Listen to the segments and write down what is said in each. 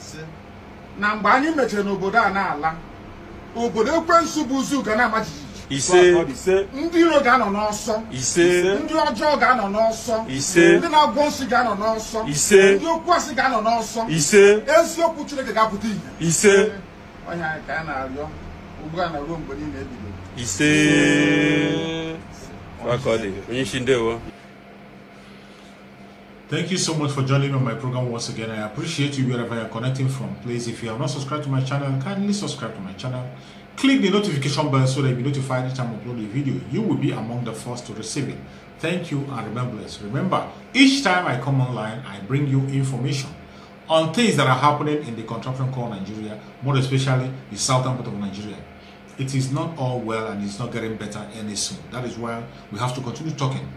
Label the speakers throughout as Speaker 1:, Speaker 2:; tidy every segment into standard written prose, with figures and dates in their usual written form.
Speaker 1: asị na mgbe anyị mechara n'obodo a na-ala obodo ekwensu bụ uzu ga na-ama jijiji ndị iro ga-anọ n'ọsọ ndị ọjọọ ga-anọ n'ọsọ ndị na-agwọ nsị ga-anọ n'ọsọ ndị okwu asị ga-anọ n'ọsọ eziokwu Chineke ga-apụta ihe onye anyị ka anyị na-arịọ ugbu a na ruo mgbe niile ebido
Speaker 2: Thank you so much for joining me on my program once again. I appreciate you wherever you're connecting from. Please, if you have not subscribed to my channel, kindly subscribe to my channel. Click the notification bell so that you'll be notified each time I upload a video. You will be among the first to receive it. Thank you and remember this. Remember, each time I come online, I bring you information on things that are happening in the contraption called Nigeria, more especially the southern part of Nigeria. It is not all well and it's not getting better any soon. That is why we have to continue talking.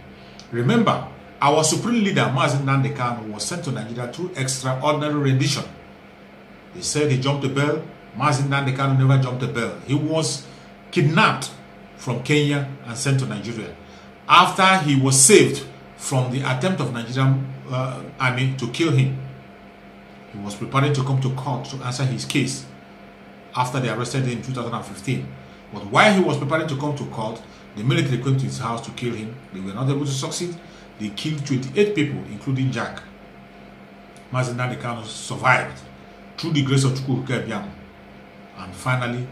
Speaker 2: Remember, our supreme leader, MAZI NNAMDI KANU, was sent to Nigeria through extraordinary rendition. They said he jumped the bell. MAZI NNAMDI KANU never jumped the bell. He was kidnapped from Kenya and sent to Nigeria. After he was saved from the attempt of Nigerian army to kill him, he was preparing to come to court to answer his case after they arrested him in 2015. But while he was preparing to come to court, the military came to his house to kill him. They were not able to succeed. They killed 28 people, including Jack. MAZI NNAMDI KANU survived through the grace of Chuks. And finally,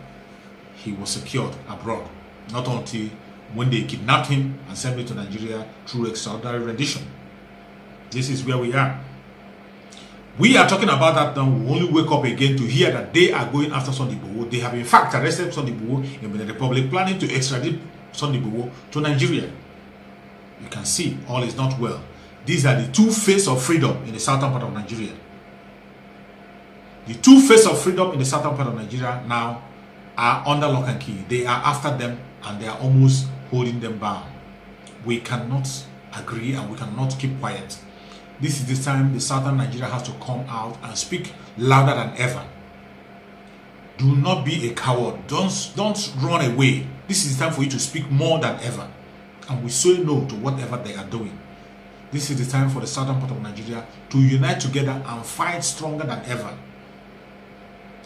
Speaker 2: he was secured abroad. Not until when they kidnapped him and sent him to Nigeria through extraordinary rendition. This is where we are. We are talking about that now. We only wake up again to hear that they are going after Sunday Igboho. They have in fact arrested Sunday Igboho in the Republic, planning to extradite Sunday Igboho to Nigeria. You can see all is not well. These are the two faces of freedom in the southern part of Nigeria. The two faces of freedom in the southern part of Nigeria now are under lock and key. They are after them and they are almost holding them bound. We cannot agree and we cannot keep quiet. This is the time the southern Nigeria has to come out and speak louder than ever. Do not be a coward. Don't run away. This is the time for you to speak more than ever. And we say no to whatever they are doing. This is the time for the southern part of Nigeria to unite together and fight stronger than ever.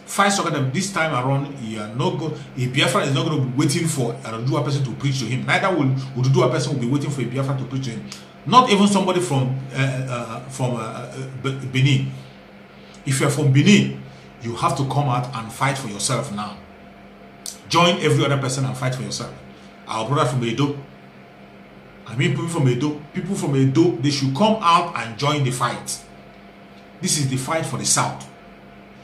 Speaker 2: Fight stronger than this time around. A Biafra is not going to be waiting for a Ududua person to preach to him. Neither will Ududua person will be waiting for a Biafra to preach to him. Not even somebody from Benin. If you are from Benin, you have to come out and fight for yourself now. Join every other person and fight for yourself. Our brother from Edo, people from Edo, they should come out and join the fight. This is the fight for the South.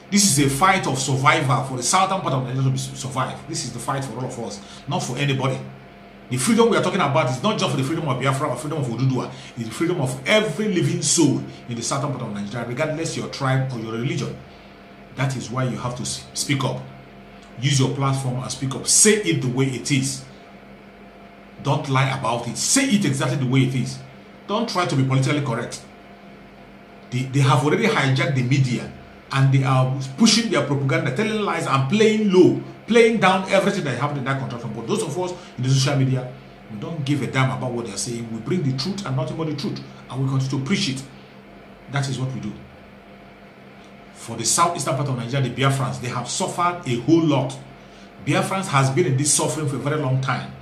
Speaker 2: This is a fight of survival for the southern part of Nigeria to survive. This is the fight for all of us, not for anybody. The freedom we are talking about is not just for the freedom of Biafra or freedom of Ududua. It's the freedom of every living soul in the southern part of Nigeria, regardless your tribe or your religion. That is why you have to speak up. Use your platform and speak up. Say it the way it is. Don't lie about it. Say it exactly the way it is. Don't try to be politically correct. They have already hijacked the media and they are pushing their propaganda, telling lies and playing low, playing down everything that happened in that contraction. But those of us in the social media, we don't give a damn about what they are saying. We bring the truth and nothing but the truth, and we continue to preach it. That is what we do. For the southeastern part of Nigeria, the Biafrans, they have suffered a whole lot. Biafrans has been in this suffering for a very long time.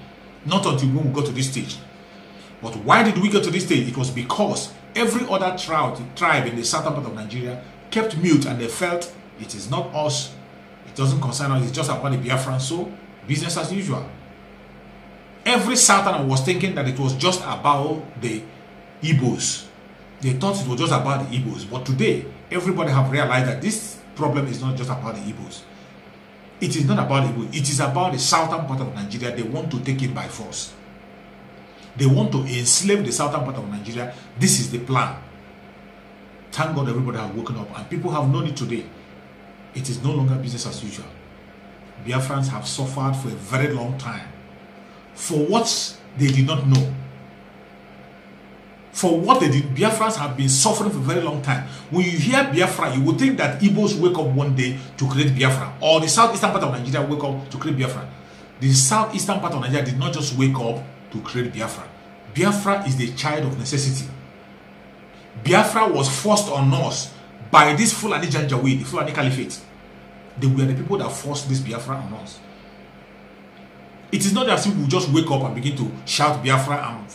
Speaker 2: Not until when we got to this stage. But why did we get to this stage? It was because every other tribe in the southern part of Nigeria kept mute and they felt it is not us, it doesn't concern us, it's just about the Biafrans, so business as usual. Every southerner was thinking that it was just about the Igbos. They thought it was just about the Igbos. But today, everybody have realized that this problem is not just about the Igbos. It is not about the Igbos. It is about the southern part of Nigeria. They want to take it by force. They want to enslave the southern part of Nigeria. This is the plan. Thank God everybody have woken up and people have known it today. It is no longer business as usual. Biafrans have suffered for a very long time for what they did not know. For what they did, Biafrans have been suffering for a very long time. When you hear Biafra, you would think that Igbos wake up one day to create Biafra, or the southeastern part of Nigeria wake up to create Biafra. The southeastern part of Nigeria did not just wake up to create Biafra. Biafra is the child of necessity. Biafra was forced on us by this Fulani Janjaweed, the Fulani Caliphate. They were the people that forced this Biafra on us. It is not as if we just wake up and begin to shout Biafra and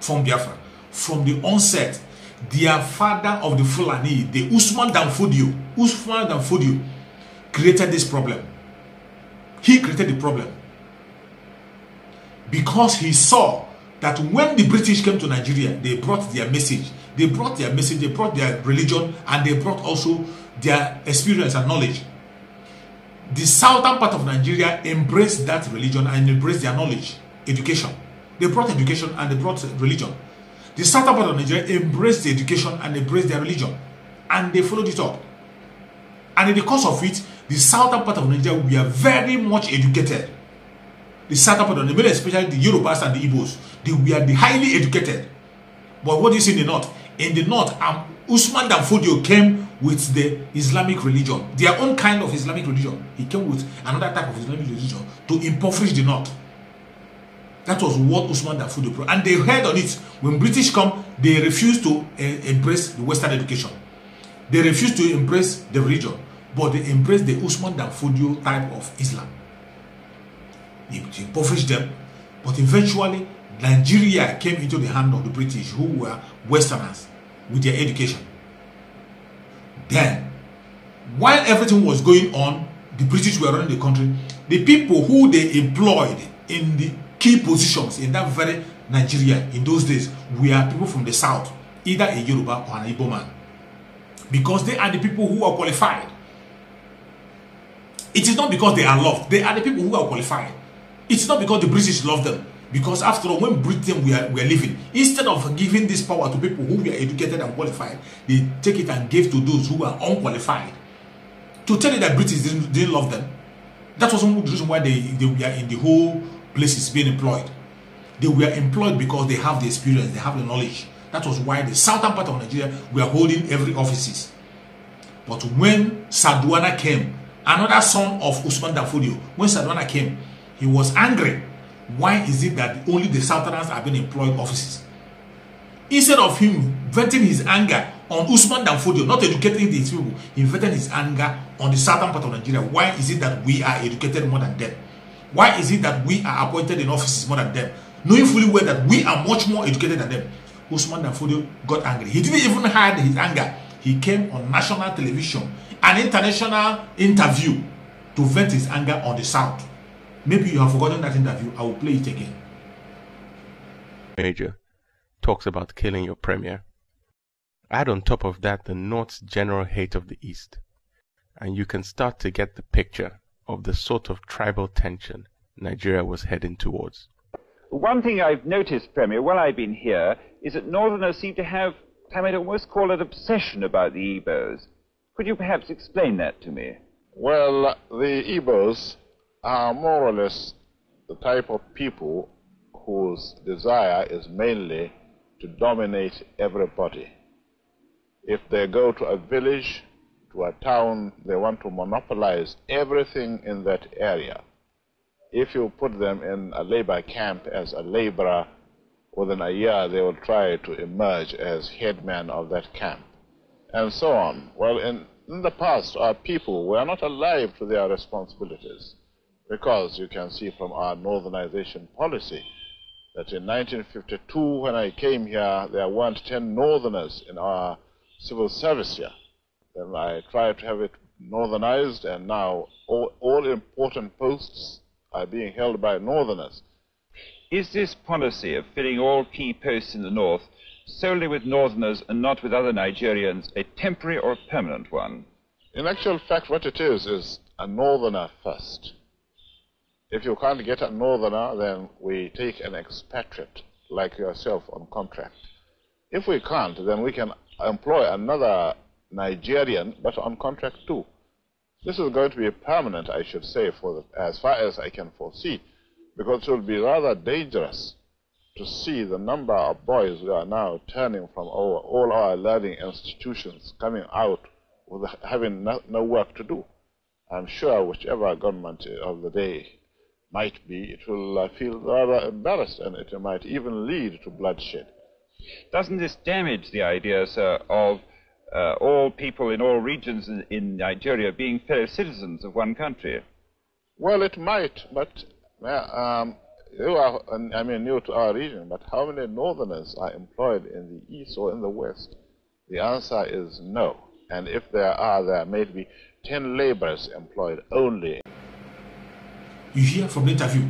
Speaker 2: form Biafra. From the onset, their father of the Fulani, the Usman Dan Fodio, created this problem. He created the problem because he saw that when the British came to Nigeria, they brought their message. They brought their religion, and they brought also their experience and knowledge. The southern part of Nigeria embraced that religion and embraced their knowledge, education. They brought education and they brought religion. The southern part of Nigeria embraced the education and embraced their religion, and they followed it up. And in the course of it, the southern part of Nigeria were very much educated. The southern part of Nigeria, especially the Yorubas and the Igbos, they were the highly educated. But what do you see in the north? In the north, Usman Dan Fodio came with the Islamic religion, their own kind of Islamic religion. He came with another type of Islamic religion to impoverish the north. That was what Usman Dan Fodio brought. And they heard on it. When British come, they refused to embrace the Western education. They refused to embrace the religion, but they embraced the Usman Dan Fodio type of Islam. It impoverished them, but eventually Nigeria came into the hand of the British, who were Westerners with their education. Then, while everything was going on, the British were running the country. The people who they employed in the key positions in that very Nigeria in those days were people from the south, either a Yoruba or an Igbo man, because they are the people who are qualified. It is not because they are loved. They are the people who are qualified. It's not because the British love them. Because after all, when Britain were living, instead of giving this power to people who were educated and qualified, they take it and give to those who were unqualified. To tell you that British didn't love them, that was one of the reasons why they were in the whole places being employed. They were employed because they have the experience, they have the knowledge. That was why the southern part of Nigeria were holding every offices. But when Sardauna came, another son of Usman Dan Fodio, when Sardauna came, he was angry. Why is it that only the Southerners are being employed offices? Instead of him venting his anger on Usman Dan Fodio, not educating these people, he vented his anger on the southern part of Nigeria. Why is it that we are educated more than them? Why is it that we are appointed in offices more than them? Knowing fully well that we are much more educated than them. Usman Dan Fodio got angry. He didn't even hide his anger. He came on national television, an international interview, to vent his anger on the South. Maybe you have forgotten that interview. I will play it again.
Speaker 3: Major talks about killing your premier. Add on top of that the North's general hate of the East, and you can start to get the picture of the sort of tribal tension Nigeria was heading towards.
Speaker 4: One thing I've noticed, Premier, while I've been here, is that Northerners seem to have, I might almost call it, obsession about the Igbos. Could you perhaps explain that to me?
Speaker 5: Well, the Igbos are more or less the type of people whose desire is mainly to dominate everybody. If they go to a village, to a town, they want to monopolize everything in that area. If you put them in a labor camp as a laborer, within a year they will try to emerge as headman of that camp, and so on. Well, in the past, our people were not alive to their responsibilities, because you can see from our northernization policy that in 1952, when I came here, there weren't 10 northerners in our civil service here. Then I tried to have it northernized, and now all important posts are being held by northerners.
Speaker 4: Is this policy of filling all key posts in the north solely with northerners and not with other Nigerians a temporary or a permanent one?
Speaker 5: In actual fact, what it is a northerner first. If you can't get a northerner, then we take an expatriate like yourself on contract. If we can't, then we can employ another Nigerian, but on contract too. This is going to be permanent, I should say, as far as I can foresee, because it will be rather dangerous to see the number of boys who are now turning from all our learning institutions, coming out with having no work to do. I'm sure whichever government of the day might be, it will feel rather embarrassed, and it might even lead to bloodshed.
Speaker 4: Doesn't this damage the idea, sir, of all people in all regions in Nigeria being fellow citizens of one country?
Speaker 5: Well, it might, but you are, I mean, new to our region, but how many northerners are employed in the east or in the west? The answer is no. And if there are, there may be 10 laborers employed only.
Speaker 2: You hear from the interview,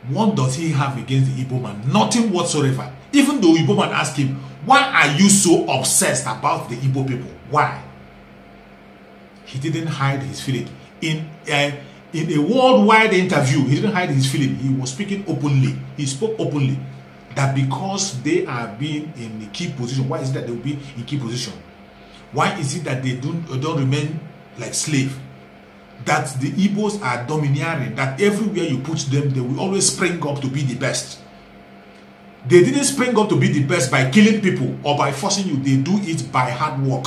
Speaker 2: what does he have against the Igbo man? Nothing whatsoever. Even though Igbo man asked him, why are you so obsessed about the Igbo people? Why? He didn't hide his feeling. In a worldwide interview, he didn't hide his feeling. He was speaking openly. He spoke openly that because they are being in a key position, why is it that they will be in key position? Why is it that they don't remain like slave? That the Igbos are domineering, that everywhere you put them, they will always spring up to be the best. They didn't spring up to be the best by killing people or by forcing you. They do it by hard work.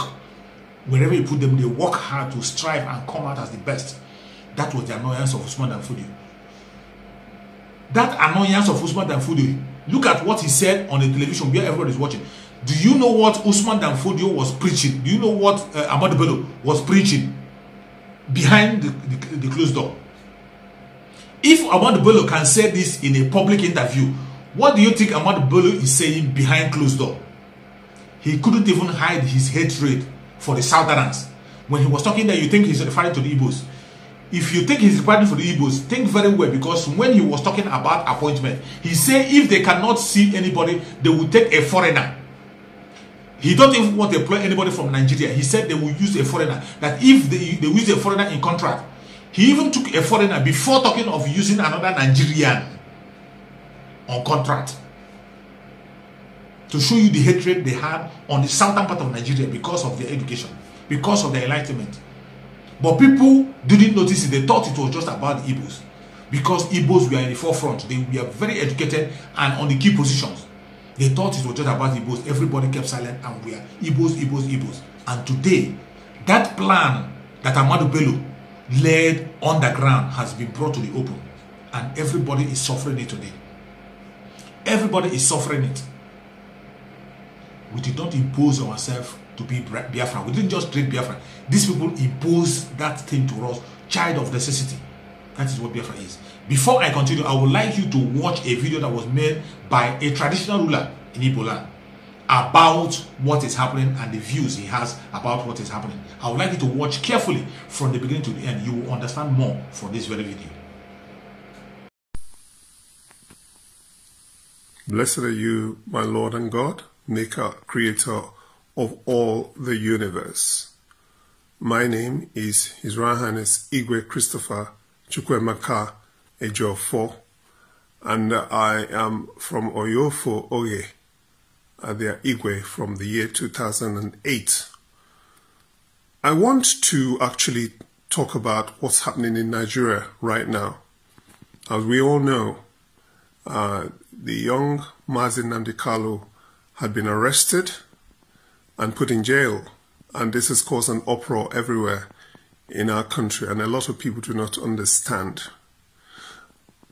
Speaker 2: Wherever you put them, they work hard to strive and come out as the best. That was the annoyance of Usman Dan Fodio. That annoyance of Usman Dan Fodio. Look at what he said on the television where everyone is watching. Do you know what Usman Dan Fodio was preaching? Do you know what Ahmadu Bello was preaching behind the closed door? If Ahmadu Bello can say this in a public interview, what do you think Ahmadu Bello is saying behind closed door? He couldn't even hide his hatred for the Southerns. When he was talking there, you think he's referring to the Igbos. If you think he's referring for the Igbos, think very well, because when he was talking about appointment, he said if they cannot see anybody, they will take a foreigner. He don't even want to employ anybody from Nigeria. He said they will use a foreigner. That if they use a foreigner in contract, he even took a foreigner before talking of using another Nigerian on contract, to show you the hatred they had on the southern part of Nigeria because of their education, because of their enlightenment. But people didn't notice it. They thought it was just about the Igbos, because Igbos were in the forefront. They were very educated and on the key positions. They thought it was just about the Igbos. Everybody kept silent and we are Igbos, Igbos, Igbos. And today, that plan that Ahmadu Bello led underground has been brought to the open, and everybody is suffering it today. Everybody is suffering it. We did not impose ourselves to be Biafra. We didn't just trade Biafra. These people imposed that thing to us, child of necessity. That is what Biafra is. Before I continue, I would like you to watch a video that was made by a traditional ruler in Igbo land about what is happening and the views he has about what is happening. I would like you to watch carefully from the beginning to the end. You will understand more from this very video.
Speaker 6: Blessed are you, my Lord and God, maker, creator of all the universe. My name is His Royal Highness Igwe Christopher Chukwemeka Ejiofor, and I am from Oyofo Oye, the Igwe, from the year 2008. I want to actually talk about what's happening in Nigeria right now. As we all know, the young MAZI NNAMDI KANU had been arrested and put in jail, and this has caused an uproar everywhere in our country, and a lot of people do not understand.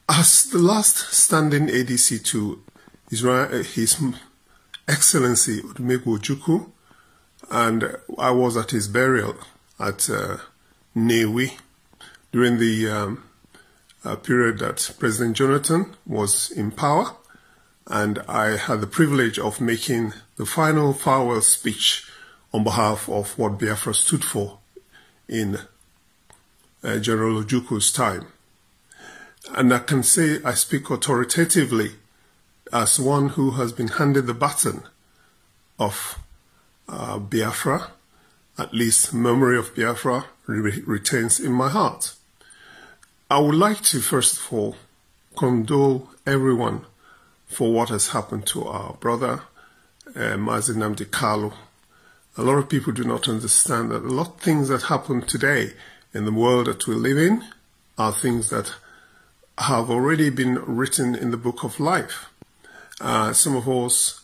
Speaker 6: As the last standing ADC to His Excellency Odumegwu Ojukwu, and I was at his burial at Nnewi during the period that President Jonathan was in power, and I had the privilege of making the final farewell speech on behalf of what Biafra stood for in General Ojukwu's time. And I can say I speak authoritatively as one who has been handed the baton of Biafra. At least memory of Biafra retains in my heart. I would like to first of all condole everyone for what has happened to our brother, MAZI NNAMDI KANU. A lot of people do not understand that a lot of things that happen today in the world that we live in are things that have already been written in the book of life. Some of us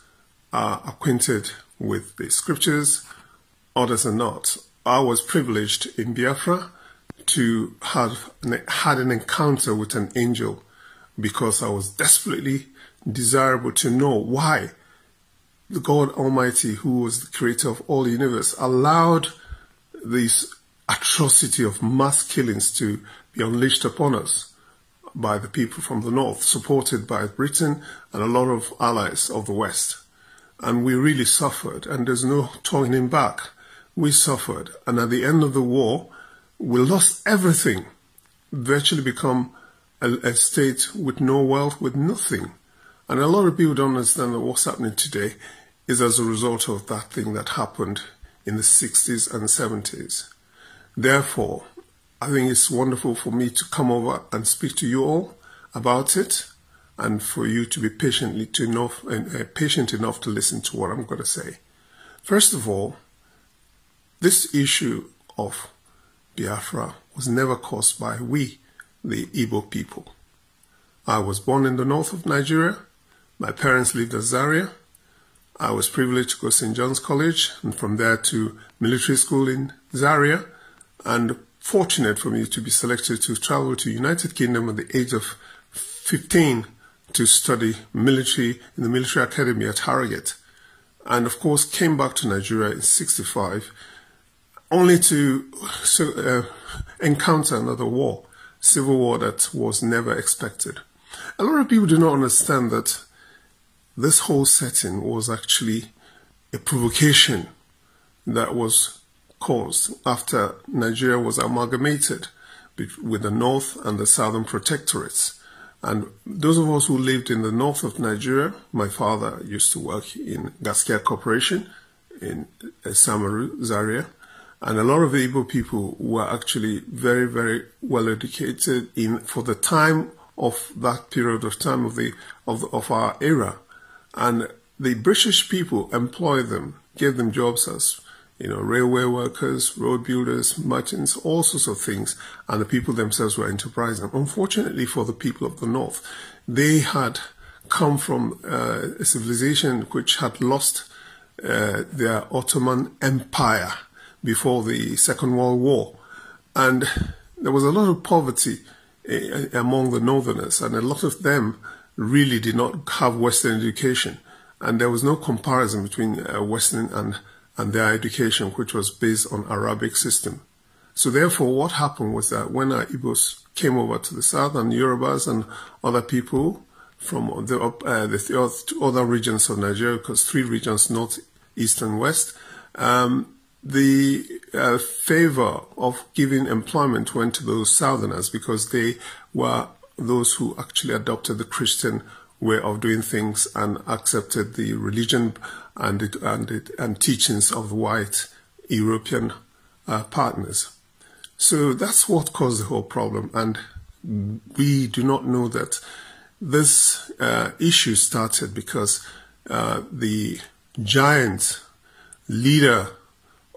Speaker 6: are acquainted with the scriptures, others are not. I was privileged in Biafra to have had an encounter with an angel because I was desperately desirable to know why the God Almighty, who was the creator of all the universe, allowed this atrocity of mass killings to be unleashed upon us by the people from the north, supported by Britain and a lot of allies of the West. And we really suffered, and there's no turning back. We suffered, and at the end of the war, we lost everything, virtually become a state with no wealth, with nothing. And a lot of people don't understand that what's happening today is as a result of that thing that happened in the 60s and 70s. Therefore, I think it's wonderful for me to come over and speak to you all about it, and for you to be patient enough to listen to what I'm going to say. First of all, this issue of Biafra was never caused by we, the Igbo people. I was born in the north of Nigeria. My parents lived at Zaria. I was privileged to go to St. John's College, and from there to military school in Zaria, and fortunate for me to be selected to travel to United Kingdom at the age of 15 to study military in the military academy at Harrogate, and of course came back to Nigeria in '65, only to encounter another war, civil war that was never expected. A lot of people do not understand that this whole setting was actually a provocation that was caused after Nigeria was amalgamated with the North and the Southern Protectorates. And those of us who lived in the north of Nigeria, my father used to work in Gaskia Corporation in Samaru, Zaria, and a lot of the Igbo people were actually very, very well educated for the time of that period of time of our era. And the British people employed them, gave them jobs as, railway workers, road builders, merchants, all sorts of things, and the people themselves were enterprising. Unfortunately for the people of the north, they had come from a civilization which had lost their Ottoman Empire before the Second World War. And there was a lot of poverty among the northerners, and a lot of them really did not have Western education. And there was no comparison between Western and their education, which was based on Arabic system. So therefore, what happened was that when our Igbos came over to the south, and Yorubas and other people from the other regions of Nigeria, because 3 regions, north, east, and west, the favor of giving employment went to those southerners, because they were those who actually adopted the Christian way of doing things and accepted the religion and teachings of the white European partners. So that's what caused the whole problem, and we do not know that this issue started because the giant leader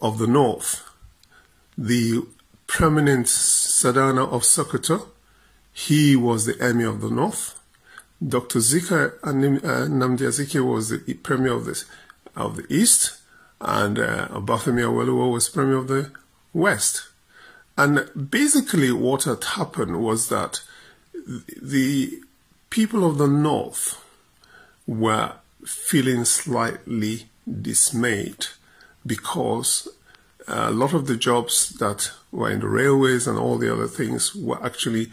Speaker 6: of the north, the prominent Sadana of Sokoto, he was the emir of the north. Dr. Nnamdi Azikiwe was the premier of the east, and Obafemi Awolowo was premier of the west. And basically what had happened was that the people of the north were feeling slightly dismayed because a lot of the jobs that were in the railways and all the other things were actually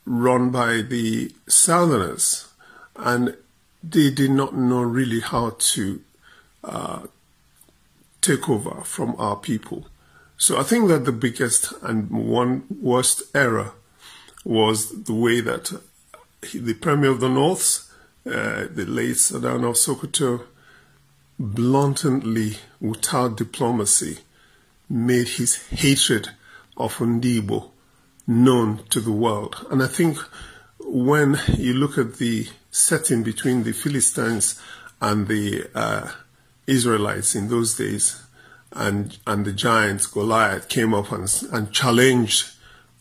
Speaker 6: run by the southerners, and they did not know really how to take over from our people. So I think that the biggest and one worst error was the way that the Premier of the North, the late Sadana of Sokoto, bluntly, without diplomacy, made his hatred of Ndibo known to the world. And I think when you look at the setting between the Philistines and the Israelites in those days, and the giant Goliath came up and challenged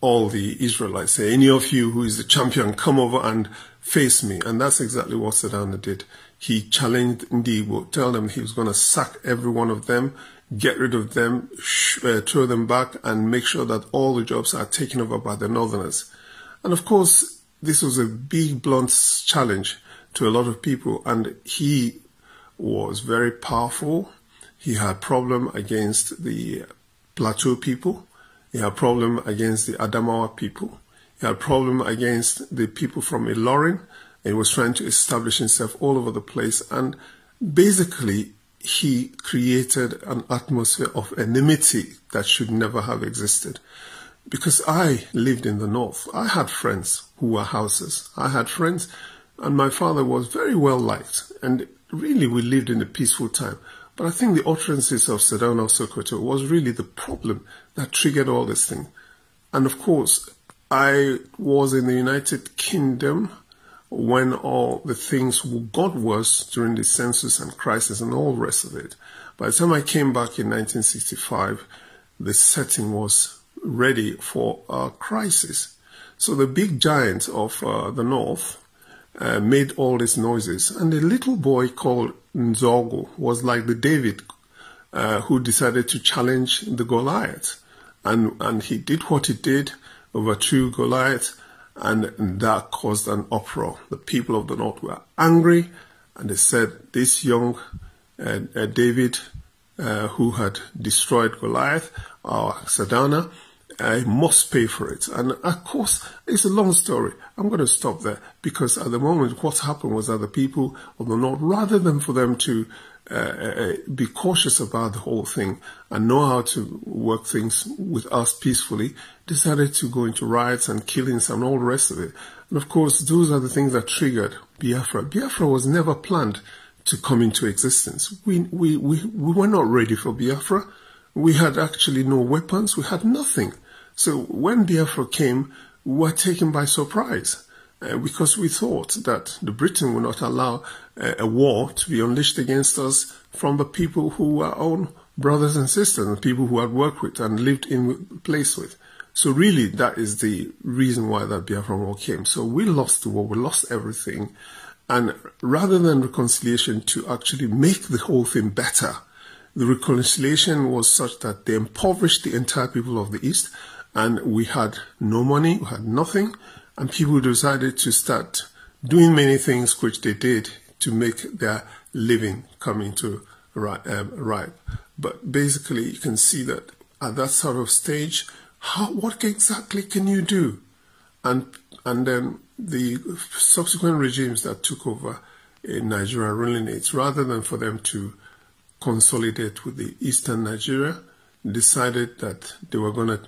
Speaker 6: all the Israelites, say, any of you who is the champion, come over and face me. And that's exactly what Sadana did. He challenged Ndibo, tell them he was going to sack every one of them, get rid of them, throw them back, and make sure that all the jobs are taken over by the northerners. And of course, this was a big, blunt challenge to a lot of people, and he was very powerful. He had problem against the Plateau people. He had problem against the Adamawa people. He had problem against the people from Ilorin. He was trying to establish himself all over the place. And basically, he created an atmosphere of enmity that should never have existed. Because I lived in the north. I had friends who were Hausas. I had friends, and my father was very well liked. And really, we lived in a peaceful time. But I think the utterances of Sardauna Sokoto was really the problem that triggered all this thing. And of course, I was in the United Kingdom when all the things got worse during the census and crisis and all the rest of it. By the time I came back in 1965, the setting was ready for a crisis. So the big giant of the north made all these noises. And the little boy called Nzogo was like the David who decided to challenge the Goliath. And he did what he did, overthrew Goliath, and that caused an uproar. The people of the north were angry, and they said, this young David who had destroyed Goliath, or Sardauna, must pay for it. And of course, it's a long story. I'm going to stop there, because at the moment what happened was that the people of the north, rather than for them to be cautious about the whole thing and know how to work things with us peacefully, decided to go into riots and killings and all the rest of it. And of course, those are the things that triggered Biafra. Biafra was never planned to come into existence. We were not ready for Biafra. We had actually no weapons. We had nothing. So when Biafra came, we were taken by surprise. Because we thought that the Britain would not allow a war to be unleashed against us from the people who were our own brothers and sisters, and people who had worked with and lived in place with. So really, that is the reason why that Biafran war came. So we lost the war, we lost everything. And rather than reconciliation to actually make the whole thing better, the reconciliation was such that they impoverished the entire people of the East, and we had no money, we had nothing. And people decided to start doing many things which they did to make their living come into ripe. But basically, you can see that at that sort of stage, what exactly can you do? And then the subsequent regimes that took over in Nigeria ruling it, rather than for them to consolidate with the Eastern Nigeria, decided that they were going to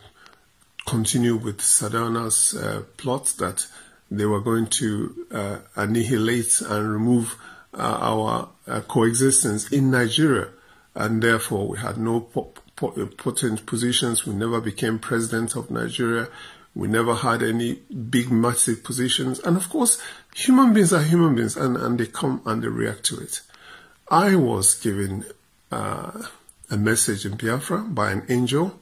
Speaker 6: continue with Sardauna's plot, that they were going to annihilate and remove our coexistence in Nigeria. And therefore, we had no potent positions. We never became president of Nigeria. We never had any big, massive positions. And of course, human beings are human beings, and they come and they react to it. I was given a message in Biafra by an angel.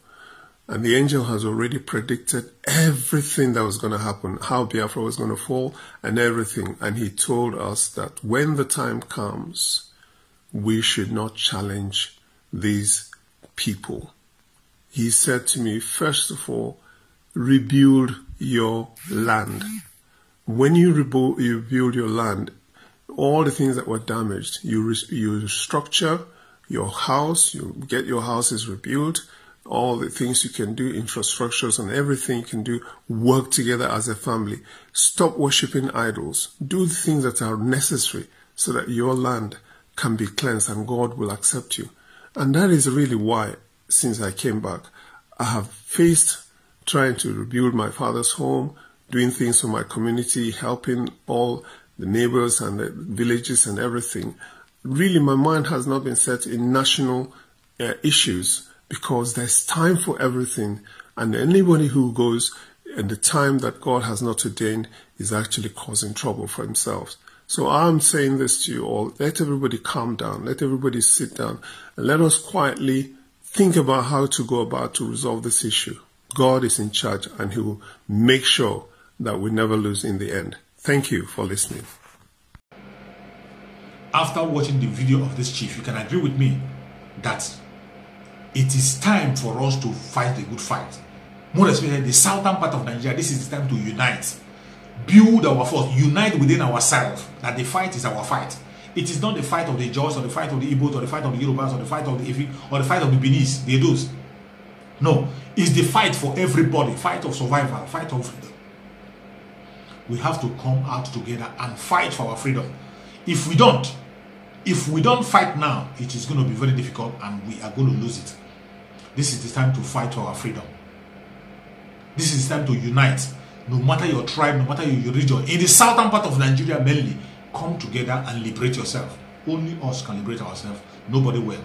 Speaker 6: And the angel has already predicted everything that was going to happen, how Biafra was going to fall and everything. And he told us that when the time comes, we should not challenge these people. He said to me, first of all, rebuild your land. When you rebuild your land, all the things that were damaged, you structure your house, you get your houses rebuilt, all the things you can do, infrastructures and everything you can do, work together as a family. Stop worshipping idols. Do the things that are necessary so that your land can be cleansed and God will accept you. And that is really why, since I came back, I have faced trying to rebuild my father's home, doing things for my community, helping all the neighbors and the villages and everything. Really, my mind has not been set in national issues, because there's time for everything, and anybody who goes at the time that God has not ordained is actually causing trouble for himself. So I'm saying this to you all, let everybody calm down, let everybody sit down, and let us quietly think about how to go about to resolve this issue. God is in charge, and he will make sure that we never lose in the end. Thank you for listening.
Speaker 2: After watching the video of this chief, you can agree with me that it is time for us to fight a good fight. More especially the southern part of Nigeria, this is the time to unite. Build our force, unite within ourselves, that the fight is our fight. It is not the fight of the Jaws or the fight of the Igbos or the fight of the Yorubas or the fight of the Efi or the fight of the Benis, the Edos. No, it's the fight for everybody, fight of survival, fight of freedom. We have to come out together and fight for our freedom. If we don't fight now, it is going to be very difficult and we are going to lose it. This is the time to fight for our freedom. This is the time to unite. No matter your tribe, no matter your region, in the southern part of Nigeria mainly, come together and liberate yourself. Only us can liberate ourselves. Nobody will.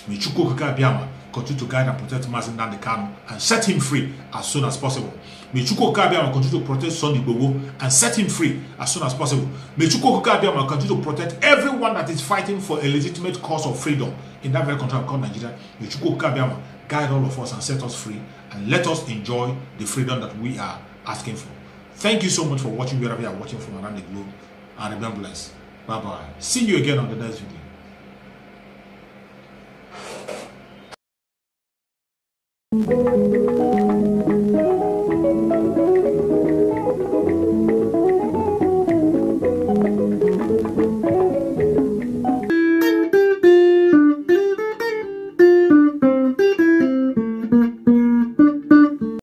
Speaker 2: May Chuks continue to guide and protect MAZI NNAMDI KANU and set him free as soon as possible. May Chuks continue to protect Sunday Igboho and set him free as soon as possible. May Chuks continue to protect everyone that is fighting for a legitimate cause of freedom in that very country called Nigeria. May Chuks guide all of us and set us free and let us enjoy the freedom that we are asking for. Thank you so much for watching wherever you are watching from around the globe, and remember blessed. Bye bye. See you again on the next video.